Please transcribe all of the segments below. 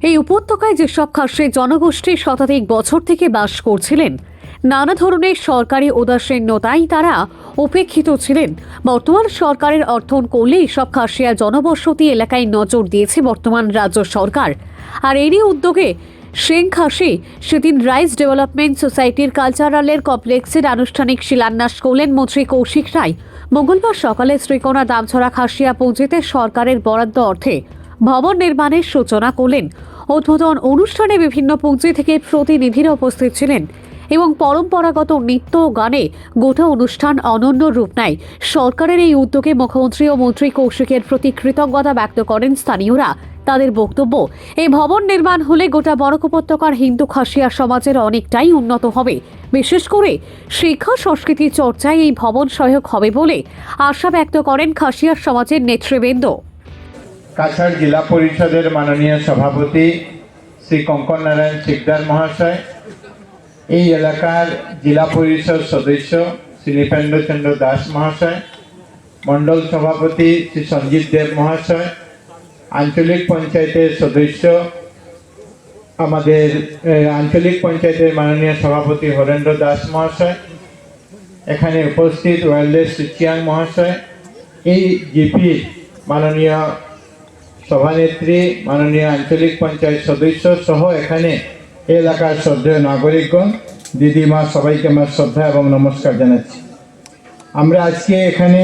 এই উপত্যকায় যেসব খাসি জনগোষ্ঠী শতাধিক বছর থেকে বাস করছিলেন, নানা ধরনের সরকারি উদাসীনতায় তারা উপেক্ষিত ছিলেন। বর্তমান সরকারের অর্থন করলে এইসব খাসিয়া জনবসতি এলাকায় নজর দিয়েছে বর্তমান রাজ্য সরকার। আর এরই উদ্যোগে সিংখাসি সেদিন রাইস ডেভেলপমেন্ট সোসাইটির কালচারালের কমপ্লেক্সের আনুষ্ঠানিক শিলান্যাস করলেন মন্ত্রী কৌশিক রায়। মঙ্গলবার সকালে শ্রীকোনা দামছড়া খাসিয়া পৌঁছেতে সরকারের বরাদ্দ অর্থে ভবন নির্মাণের সূচনা করলেন। উদ্বোধন অনুষ্ঠানে বিভিন্ন পুঁজি থেকে প্রতিনিধিরা উপস্থিত ছিলেন এবং পরম্পরাগত নৃত্য ও গানে গোটা অনুষ্ঠান অনন্য রূপ নেয়। সরকারের এই উদ্যোগে মুখ্যমন্ত্রী ও মন্ত্রী কৌশিকের প্রতি কৃতজ্ঞতা ব্যক্ত করেন স্থানীয়রা। তাদের বক্তব্য, এই ভবন নির্মাণ হলে গোটা বরাক উপত্যকার হিন্দু খাসিয়া সমাজের অনেকটাই উন্নত হবে। বিশেষ করে শিক্ষা সংস্কৃতি চর্চায় এই ভবন সহায়ক হবে বলে আশা ব্যক্ত করেন খাসিয়া সমাজের নেতৃবৃন্দ। কাছাড় জেলা পরিষদের মাননীয় সভাপতি শ্রী কঙ্কন নারায়ণ শিকদার মহাশয়, এই এলাকার জেলা পরিষদ সদস্য শ্রী নৃপেন্দ্র চন্দ্র দাস মহাশয়, মণ্ডল সভাপতি শ্রী সঞ্জিত দেব মহাশয়, আঞ্চলিক পঞ্চায়েতের সদস্য আমাদের আঞ্চলিক পঞ্চায়েতের মাননীয় সভাপতি হরেন্দ্র দাস মহাশয়, এখানে উপস্থিত ওয়ারলেস চিয়াং মহাশয়, এই জিপি মাননীয় সভানেত্রী, মাননীয় আঞ্চলিক পঞ্চায়েত সদস্য সহ এখানে এলাকার শ্রদ্ধেয় নাগরিকগণ, দিদিমা, সবাইকে আমার শ্রদ্ধা এবং নমস্কার জানাচ্ছি। আমরা আজকে এখানে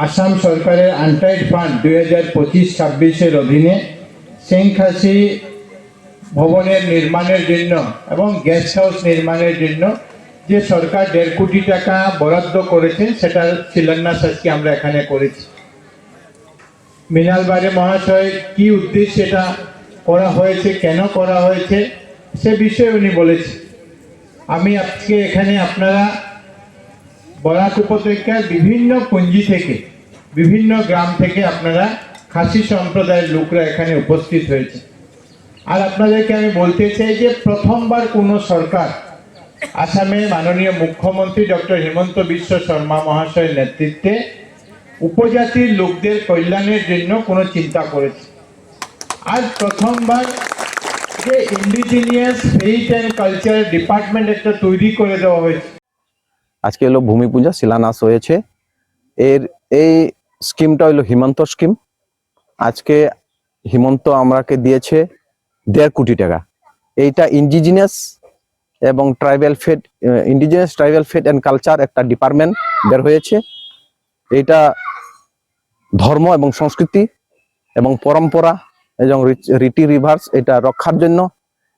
আসাম সরকারের আনটাইড ফান্ড 2025-26 অধীনে সিংখাসি ভবনের নির্মাণের জন্য এবং গেস্ট হাউস নির্মাণের জন্য যে সরকার 1.5 কোটি টাকা বরাদ্দ করেছেন, সেটার শিলান্যাস আজকে আমরা এখানে করেছি। মৃণাল বারে মহাশয় কি উদ্দেশ্যে এটা করা হয়েছে, কেন করা হয়েছে, সে বিষয়ে উনি বলেছেন। আমি আজকে এখানে আপনারা বরাক উপত্যকার বিভিন্ন পুঞ্জি থেকে, বিভিন্ন গ্রাম থেকে আপনারা খাসি সম্প্রদায়ের লোকরা এখানে উপস্থিত হয়েছে। আর আপনাদেরকে আমি বলতে চাই যে প্রথমবার কোনো সরকার আসামে মাননীয় মুখ্যমন্ত্রী ডক্টর হিমন্ত বিশ্ব শর্মা মহাশয়ের নেতৃত্বে উপজাতির লোকদের কল্যাণের জন্য কোনো চিন্তা করেছে। আর প্রথমবার যে indigenous faith and culture department একটা তৈরি করে দেওয়া হয়েছে। আজকে হলো ভূমি পূজা, শিলান্যাস হয়েছে। এই স্কিমটা হলো হিমন্ত স্কিম। আজকে হিমন্ত আমাকে দিয়েছে 1.5 কোটি টাকা। এইটা ইন্ডিজিনিয়াস এবং indigenous tribal faith and culture একটা ডিপার্টমেন্ট বের হয়েছে। এটা ধর্ম এবং সংস্কৃতি এবং পরম্পরা এবং রীতি রিভার্স এটা রক্ষার জন্য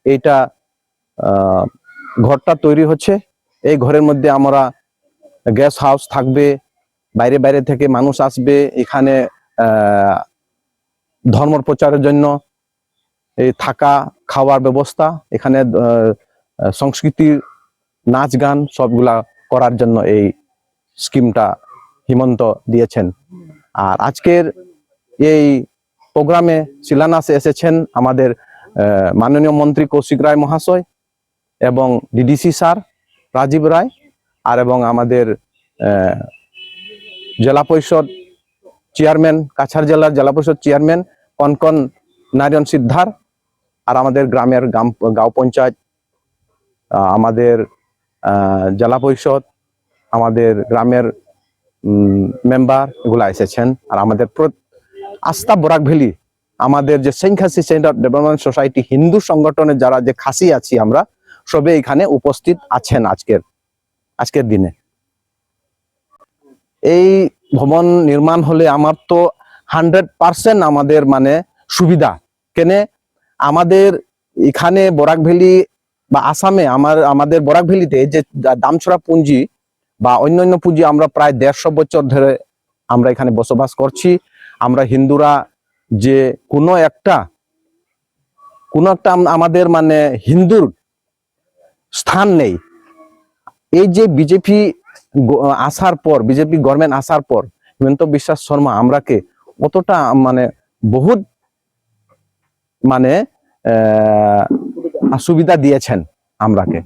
এইটা ঘরটা তৈরি হচ্ছে। এই ঘরের মধ্যে আমরা গেস্ট হাউস থাকবে, বাইরে বাইরে থেকে মানুষ আসবে এখানে ধর্ম প্রচারের জন্য, এই থাকা খাওয়ার ব্যবস্থা, এখানে সংস্কৃতির নাচ গান সবগুলা করার জন্য এই স্কিমটা হিমন্ত দিয়েছেন। আর আজকের এই প্রোগ্রামে শিলান্যাসে এসেছেন আমাদের মাননীয় মন্ত্রী কৌশিক রায় মহাশয় এবং ডিডিসি স্যার রাজীব রায়, আর এবং আমাদের জেলা পরিষদ চেয়ারম্যান, কাছাড় জেলার জেলা পরিষদ চেয়ারম্যান কনকন নারায়ণ সিকদার, আর আমাদের গ্রামের গাঁও পঞ্চায়েত, আমাদের জেলা পরিষদ, আমাদের গ্রামের মেম্বার এগুলা এসেছেন। আর আমাদের আস্থা বরাক ভ্যালি, আমাদের যে সিংখাসি সেন্টার ডেভেলপমেন্ট সোসাইটি হিন্দু সংগঠনের যারা যে খাসি আছি আমরা সবে এখানে উপস্থিত আছেন আজকের দিনে। এই ভবন নির্মাণ হলে আমার তো 100% আমাদের মানে সুবিধা। কেনে আমাদের এখানে বরাক ভ্যালি বা আসামে আমাদের বরাক ভ্যালিতে যে দামছড়া পুঞ্জি বা অন্যান্য পুঁজি আমরা প্রায় 150 বছর ধরে আমরা এখানে বসবাস করছি। আমরা হিন্দুরা যে কোনো একটা আমাদের মানে হিন্দুর স্থান নেই। এই যে বিজেপি আসার পর, বিজেপি গভর্নমেন্ট আসার পর হিমন্ত বিশ্ব শর্মা আমরাকে অতটা মানে বহুত মানে সুবিধা দিয়েছেন আমরাকে।